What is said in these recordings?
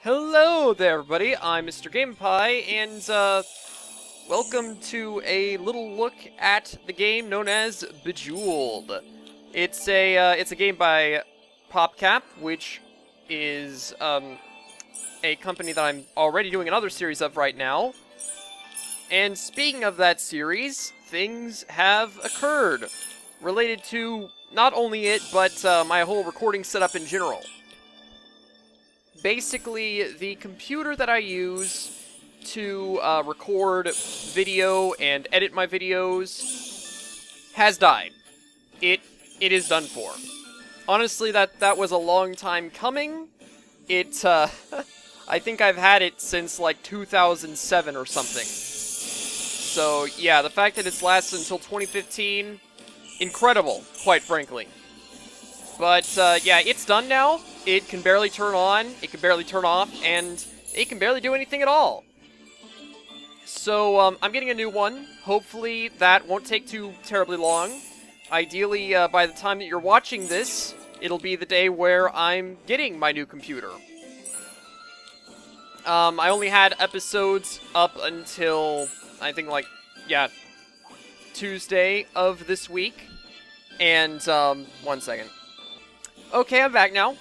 Hello there, everybody. I'm Mr. GamePie, and welcome to a little look at the game known as Bejeweled. It's a game by PopCap, which is a company that I'm already doing another series of right now. And speaking of that series, things have occurred related to not only it, but my whole recording setup in general. Basically, the computer that I use to record video and edit my videos has died. It is done for. Honestly, that was a long time coming. I think I've had it since like 2007 or something. So yeah, the fact that it's lasted until 2015, incredible, quite frankly. But yeah, it's done now. It can barely turn on, it can barely turn off, and it can barely do anything at all. So I'm getting a new one. Hopefully that won't take too terribly long. Ideally, by the time that you're watching this, it'll be the day where I'm getting my new computer. I only had episodes up until, I think, like, yeah, Tuesday of this week. And, one second. Okay, I'm back now.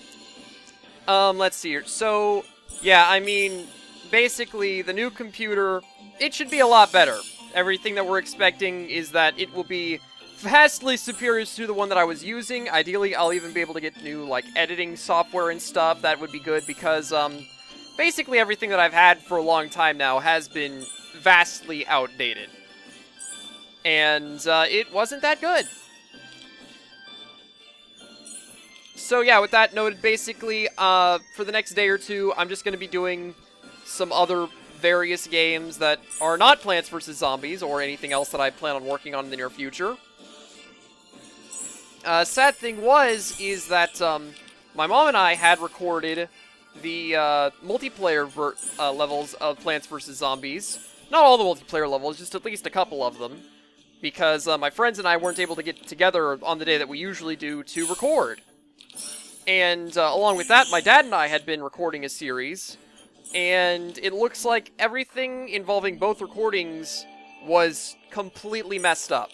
Let's see here. So, yeah, I mean, basically, the new computer, it should be a lot better. Everything that we're expecting is that it will be vastly superior to the one that I was using. Ideally, I'll even be able to get new, like, editing software and stuff. That would be good because, basically everything that I've had for a long time now has been vastly outdated. And, it wasn't that good. So yeah, with that noted, basically, for the next day or two, I'm just going to be doing some other various games that are not Plants vs. Zombies or anything else that I plan on working on in the near future. Sad thing is that my mom and I had recorded the multiplayer levels of Plants vs. Zombies. Not all the multiplayer levels, just at least a couple of them. Because my friends and I weren't able to get together on the day that we usually do to record. And along with that, my dad and I had been recording a series, and it looks like everything involving both recordings was completely messed up.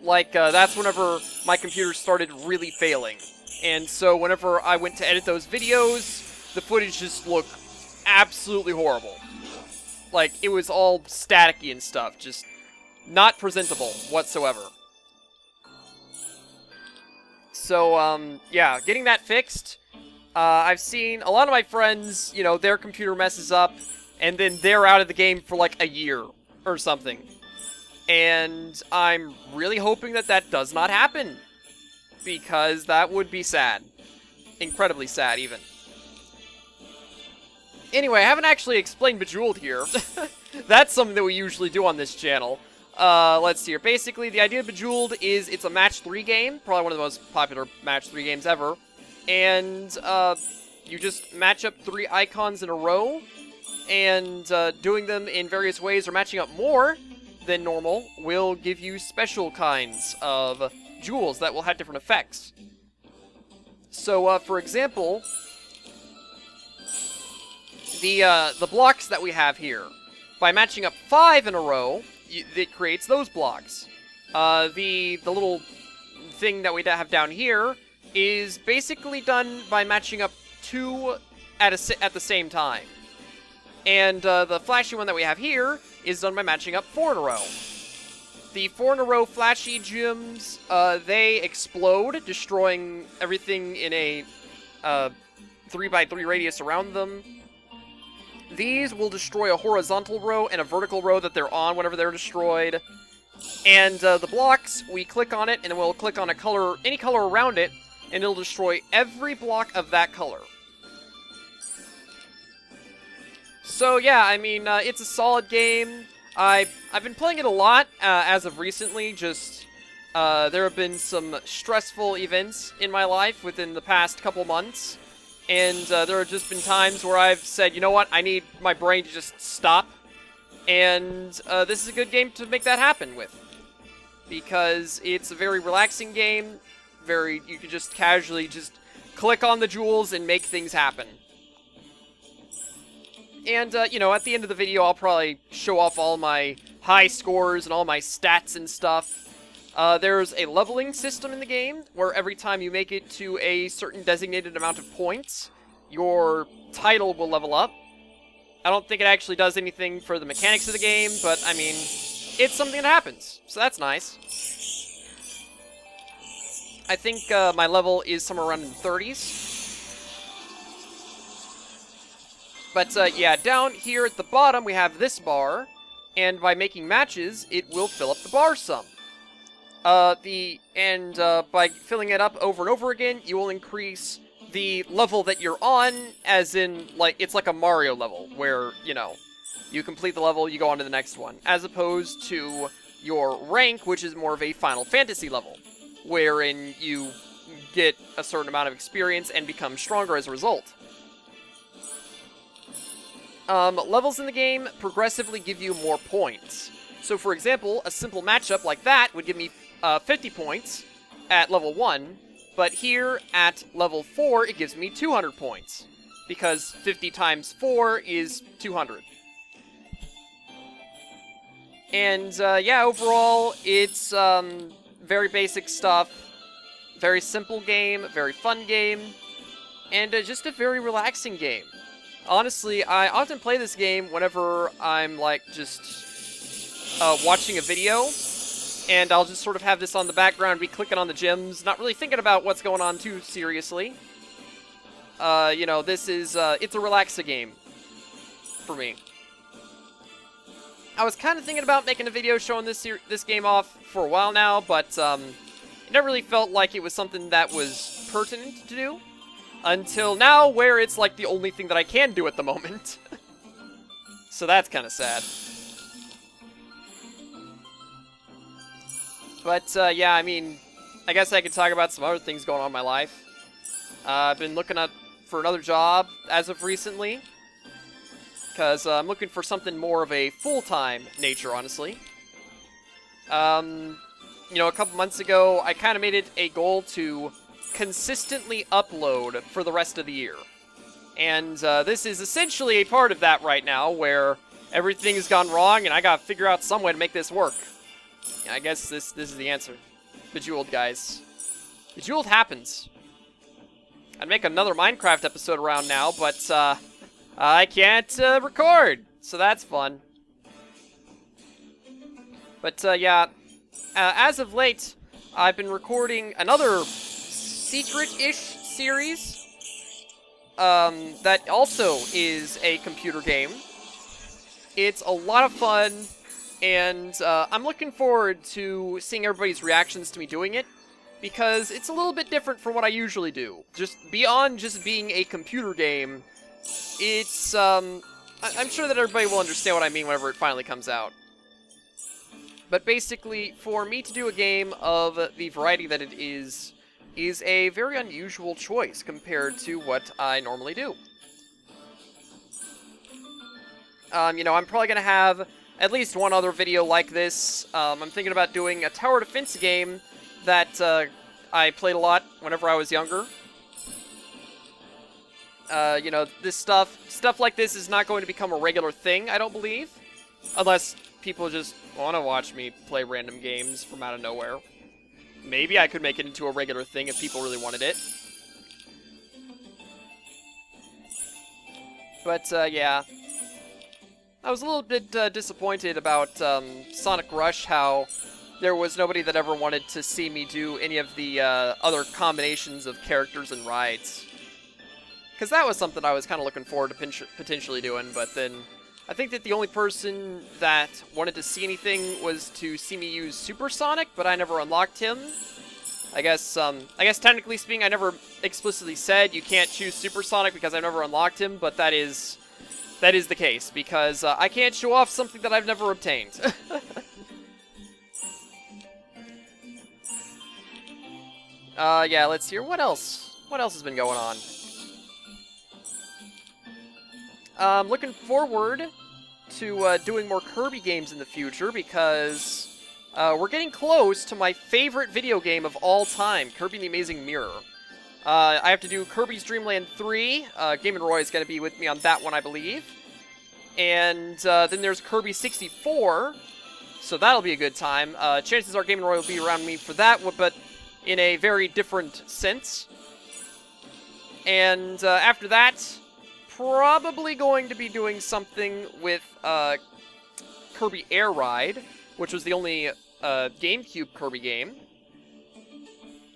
Like, that's whenever my computer started really failing. And so whenever I went to edit those videos, the footage just looked absolutely horrible. Like, it was all staticky and stuff, just not presentable whatsoever. So, yeah, getting that fixed. I've seen a lot of my friends, you know, their computer messes up, and then they're out of the game for like a year or something. And I'm really hoping that that does not happen, because that would be sad. Incredibly sad, even. Anyway, I haven't actually explained Bejeweled here. That's something that we usually do on this channel. Let's see here. Basically, the idea of Bejeweled is it's a match 3 game, probably one of the most popular match 3 games ever. And, you just match up 3 icons in a row, and, doing them in various ways or matching up more than normal will give you special kinds of jewels that will have different effects. So, for example, the blocks that we have here, by matching up 5 in a row, it creates those blocks. The little thing that we have down here is basically done by matching up 2 at the same time. And the flashy one that we have here is done by matching up 4 in a row. The 4 in a row flashy gems, they explode, destroying everything in a 3x3 radius around them. These will destroy a horizontal row and a vertical row that they're on whenever they're destroyed. And the blocks, we click on it, and then we'll click on a color, any color around it, and it'll destroy every block of that color. So yeah, I mean, it's a solid game. I've been playing it a lot as of recently, just there have been some stressful events in my life within the past couple months. And there have just been times where I've said, you know what, I need my brain to just stop. And this is a good game to make that happen with. Because it's a very relaxing game. You can just casually just click on the jewels and make things happen. And, you know, at the end of the video, I'll probably show off all my high scores and all my stats and stuff. There's a leveling system in the game, where every time you make it to a certain designated amount of points, your title will level up. I don't think it actually does anything for the mechanics of the game, but, I mean, it's something that happens, so that's nice. I think my level is somewhere around in the 30s. But, yeah, down here at the bottom, we have this bar, and by making matches, it will fill up the bar some. By filling it up over and over again, you will increase the level that you're on, as in, like, it's like a Mario level, where, you know, you complete the level, you go on to the next one, as opposed to your rank, which is more of a Final Fantasy level, wherein you get a certain amount of experience and become stronger as a result. Levels in the game progressively give you more points. So, for example, a simple matchup like that would give me 50 points at level 1, but here at level 4, it gives me 200 points, because 50 times 4 is 200. And, yeah, overall, it's very basic stuff, very simple game, very fun game, and just a very relaxing game. Honestly, I often play this game whenever I'm, like, just watching a video, and I'll just sort of have this on the background, be clicking on the gems, not really thinking about what's going on too seriously. You know, this is, it's a relaxing game for me. I was kind of thinking about making a video showing this game off for a while now, but it never really felt like it was something that was pertinent to do. Until now, where it's like the only thing that I can do at the moment. So that's kind of sad. But, yeah, I mean, I guess I could talk about some other things going on in my life. I've been looking for another job as of recently. Because I'm looking for something more of a full-time nature, honestly. You know, a couple months ago, I kind of made it a goal to consistently upload for the rest of the year. And this is essentially a part of that right now, where everything has gone wrong and I gotta figure out some way to make this work. And I guess this is the answer. Bejeweled, guys. Bejeweled happens. I'd make another Minecraft episode around now, but I can't record, so that's fun. But yeah, as of late, I've been recording another secret-ish series that also is a computer game. It's a lot of fun, and I'm looking forward to seeing everybody's reactions to me doing it, because it's a little bit different from what I usually do. Just beyond just being a computer game, it's, I'm sure that everybody will understand what I mean whenever it finally comes out. But basically, for me to do a game of the variety that it is a very unusual choice compared to what I normally do. You know, I'm probably going to have at least one other video like this. I'm thinking about doing a tower defense game that I played a lot whenever I was younger. You know, this stuff like this is not going to become a regular thing, I don't believe. Unless people just want to watch me play random games from out of nowhere. Maybe I could make it into a regular thing if people really wanted it. But, yeah. I was a little bit disappointed about Sonic Rush, how there was nobody that ever wanted to see me do any of the other combinations of characters and rides. Because that was something I was kind of looking forward to potentially doing, but then I think that the only person that wanted to see anything was to see me use Super Sonic, but I never unlocked him. I guess technically speaking, I never explicitly said you can't choose Super Sonic because I've never unlocked him, but that is the case, because I can't show off something that I've never obtained. Yeah, let's hear. What else? What else has been going on? Looking forward to doing more Kirby games in the future, because we're getting close to my favorite video game of all time, Kirby the Amazing Mirror. I have to do Kirby's Dream Land 3. GameandRoy is going to be with me on that one, I believe. And then there's Kirby 64, so that'll be a good time. Chances are GameandRoy will be around me for that, but in a very different sense. And after that, probably going to be doing something with Kirby Air Ride, which was the only GameCube Kirby game.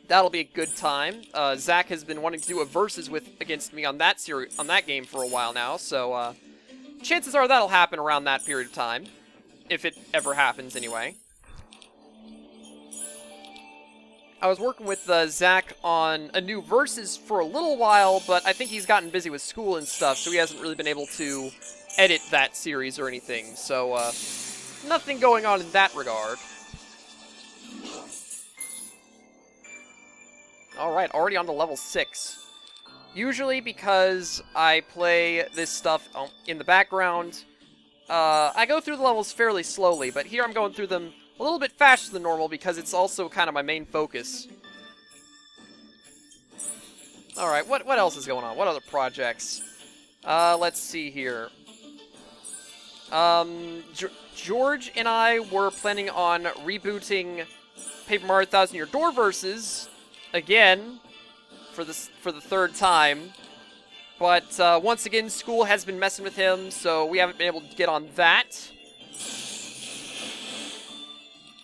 That'll be a good time. Zach has been wanting to do a versus against me on that game for a while now, so chances are that'll happen around that period of time, if it ever happens anyway. I was working with Zach on a new versus for a little while, but I think he's gotten busy with school and stuff, so he hasn't really been able to edit that series or anything. So, nothing going on in that regard. Alright, already on to level 6. Usually because I play this stuff in the background, I go through the levels fairly slowly, but here I'm going through them a little bit faster than normal because it's also kind of my main focus. Alright, what else is going on? What other projects? Let's see here. George and I were planning on rebooting Paper Mario 1,000 Year Door Versus again for the third time. But once again, school has been messing with him, so we haven't been able to get on that.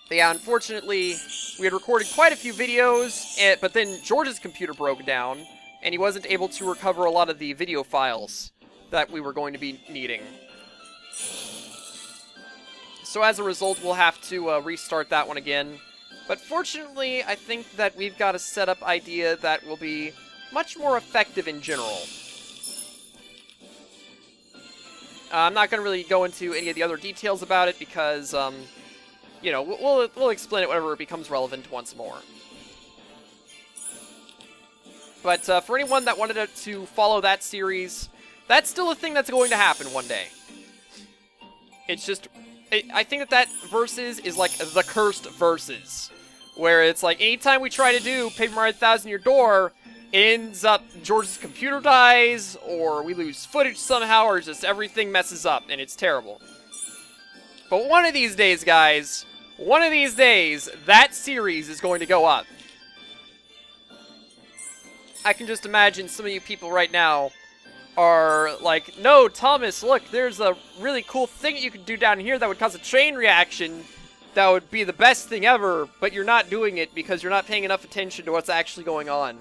But yeah, unfortunately, we had recorded quite a few videos, but then George's computer broke down, and he wasn't able to recover a lot of the video files that we were going to be needing. So as a result, we'll have to restart that one again. But fortunately, I think that we've got a setup idea that will be much more effective in general. I'm not going to really go into any of the other details about it because, you know, we'll explain it whenever it becomes relevant once more. But for anyone that wanted to follow that series, that's still a thing that's going to happen one day. It's just, I think that Versus is like the cursed Versus, where it's like anytime we try to do Paper Mario 1,000 Year Door, it ends up George's computer dies, or we lose footage somehow, or just everything messes up, and it's terrible. But one of these days, guys, one of these days, that series is going to go up. I can just imagine some of you people right now are like, no, Thomas, look, there's a really cool thing you could do down here that would cause a chain reaction that would be the best thing ever, but you're not doing it because you're not paying enough attention to what's actually going on.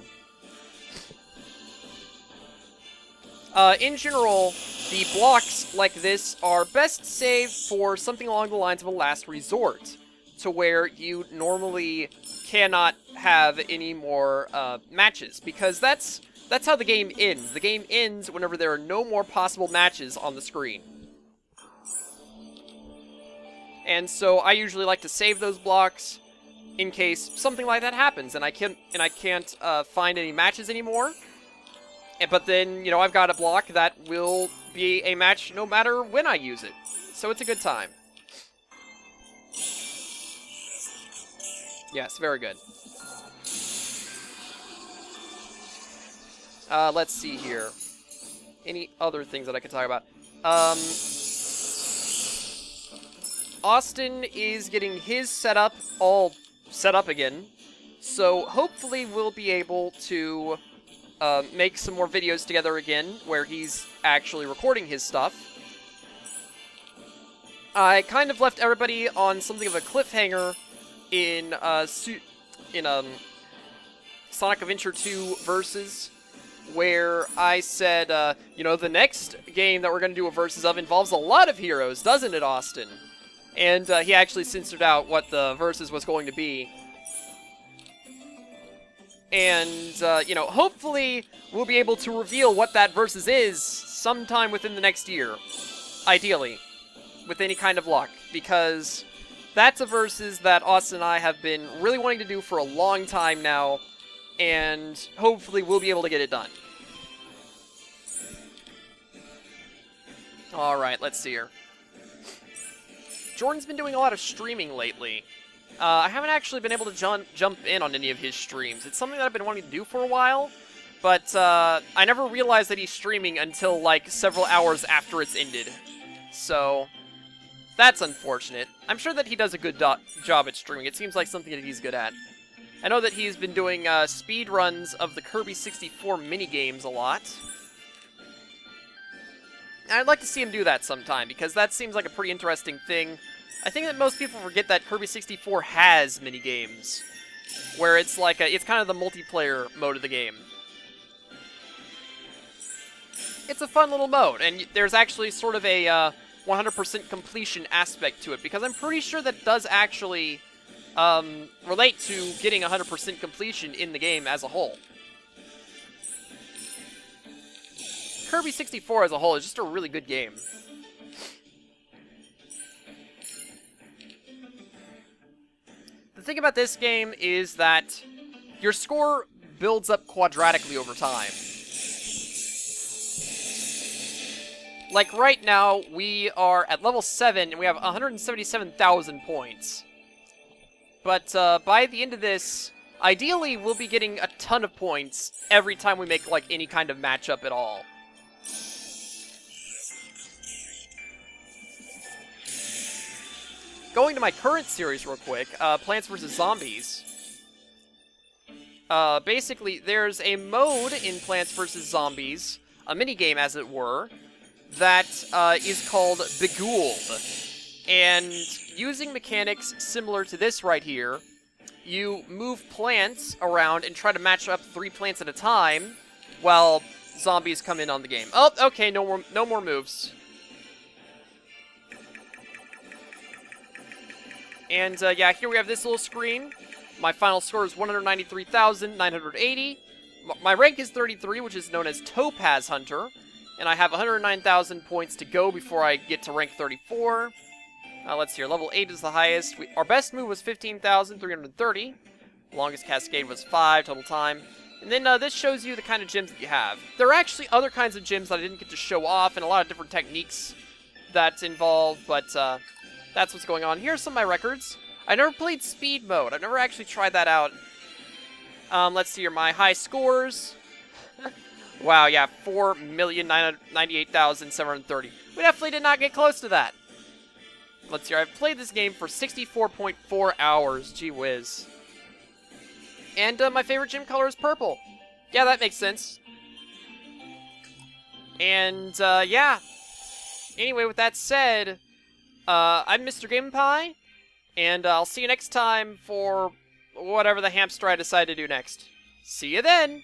In general, the blocks like this are best saved for something along the lines of a last resort, to where you normally cannot have any more matches, because that's how the game ends. The game ends whenever there are no more possible matches on the screen. And so I usually like to save those blocks in case something like that happens and I can't find any matches anymore. But then, you know, I've got a block that will be a match no matter when I use it. So it's a good time. Yes, very good. Let's see here. Any other things that I can talk about? Austin is getting his setup all set up again. So hopefully we'll be able to make some more videos together again where he's actually recording his stuff. I kind of left everybody on something of a cliffhanger in Sonic Adventure 2 Versus, where I said, you know, the next game that we're going to do a Versus of involves a lot of heroes, doesn't it, Austin? And he actually censored out what the Versus was going to be. And, you know, hopefully we'll be able to reveal what that Versus is sometime within the next year. Ideally. With any kind of luck. Because that's a Versus that Austin and I have been really wanting to do for a long time now. And hopefully we'll be able to get it done. Alright, let's see here. Jordan's been doing a lot of streaming lately. I haven't actually been able to jump in on any of his streams. It's something that I've been wanting to do for a while, but I never realized that he's streaming until, like, several hours after it's ended. So, that's unfortunate. I'm sure that he does a good job at streaming. It seems like something that he's good at. I know that he's been doing speed runs of the Kirby 64 minigames a lot. And I'd like to see him do that sometime, because that seems like a pretty interesting thing. I think that most people forget that Kirby 64 has minigames, where it's like it's kind of the multiplayer mode of the game. It's a fun little mode, and there's actually sort of a 100% completion aspect to it, because I'm pretty sure that does actually relate to getting 100% completion in the game as a whole. Kirby 64 as a whole is just a really good game. The thing about this game is that your score builds up quadratically over time. Like right now, we are at level 7 and we have 177,000 points. But by the end of this, ideally we'll be getting a ton of points every time we make like any kind of matchup at all. Going to my current series real quick, Plants vs. Zombies. Basically, there's a mode in Plants vs. Zombies, a minigame as it were, that is called Bejeweled. And using mechanics similar to this right here, you move plants around and try to match up 3 plants at a time while zombies come in on the game. Oh, okay, no more moves. And yeah, here we have this little screen. My final score is 193,980. My rank is 33, which is known as Topaz Hunter. And I have 109,000 points to go before I get to rank 34. Let's see here. Level 8 is the highest. Our best move was 15,330. Longest cascade was 5 total time. And then this shows you the kind of gems that you have. There are actually other kinds of gems that I didn't get to show off, and a lot of different techniques that's involved, but that's what's going on. Here's some of my records. I never played speed mode. I've never actually tried that out. Let's see here. My high scores. Wow, yeah, 4,998,730. We definitely did not get close to that. Let's see here. I've played this game for 64.4 hours. Gee whiz. And my favorite gym color is purple. Yeah, that makes sense. And, yeah. Anyway, with that said, I'm Mr. GameandRoy, and I'll see you next time for whatever the hamster I decide to do next. See you then!